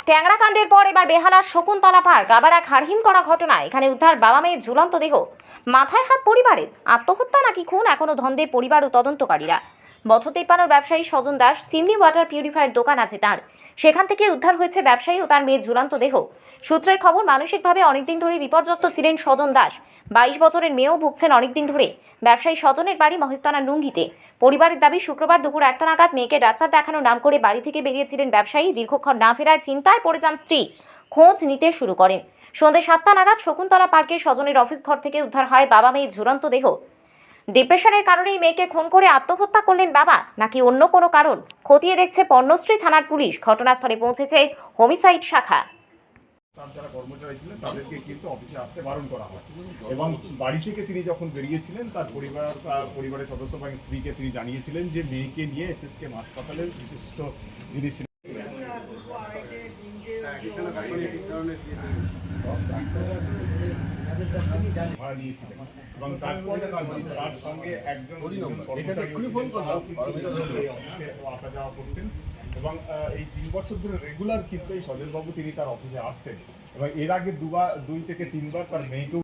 ট্যাংরা কাণ্ডের পর এবার বেহালার শকুন্তলা পার্ক আবার এক হাড়হিম করা ঘটনা। এখানে উদ্ধার বাবা মেয়ের ঝুলন্ত দেহ। মাথায় হাত পরিবারের। আত্মহত্যা নাকি খুন এখনো ধন্দে পরিবার ও তদন্তকারীরা। বছর 53 ব্যবসায়ী স্বজন দাস চিমনি ওয়াটার পিউরিফায়ার দোকান আছে তার। সেখান থেকে উদ্ধার হয়েছে ব্যবসায়ী ও তার মেয়ের ঝুলন্ত দেহ। সূত্রের খবর, মানসিকভাবে অনেকদিন ধরে বিপর্যস্ত ছিলেন স্বজন দাস। 22 বছরের মেয়েও ভুগছেন অনেকদিন ধরে। ব্যবসায়ী স্বজনের বাড়ি মহেশতলার নুঙ্গিতে। পরিবারের দাবি, শুক্রবার দুপুর 1টা নাগাদ মেয়েকে ডাক্তার দেখানোর নাম করে বাড়ি থেকে বেরিয়েছিলেন ব্যবসায়ী। দীর্ঘক্ষণ না ফেরায় চিন্তায় পড়ে যান স্ত্রী। খোঁজ নিতে শুরু করেন। সন্ধ্যে 7টা নাগাদ শকুন্তলা পার্কে স্বজনের অফিস ঘর থেকে উদ্ধার হয় বাবা মেয়ের ঝুলন্ত দেহ। ডিপ্রেশনের কারণেই মেয়েকে খুন করে আত্মহত্যা করলেন বাবা, নাকি অন্য কোনো কারণ খতিয়ে দেখছে পর্ণশ্রী থানার পুলিশ। ঘটনাস্থলে পৌঁছেছে হোমিসাইড শাখা। তার যারা কর্মচারী ছিলেন তাদেরকে কিন্তু অফিসে আসতে বারণ করা হয় এবং বাড়ি থেকে তিনি যখন বেরিয়েছিলেন তার পরিবারের সদস্য বা স্ত্রীকে তিনি জানিয়েছিলেন যে মেয়েকে নিয়ে এসএসকে হাসপাতালের বিশিষ্ট যিনি এবং তারপর তার সঙ্গে একজন অফিসে আসা যাওয়া করতেন এবং এই 3 বছর ধরে রেগুলার কিন্তু এই সজলবাবু তিনি তার অফিসে আসতেন এবং এর আগে 2 থেকে 3 বার তার মেয়েকেও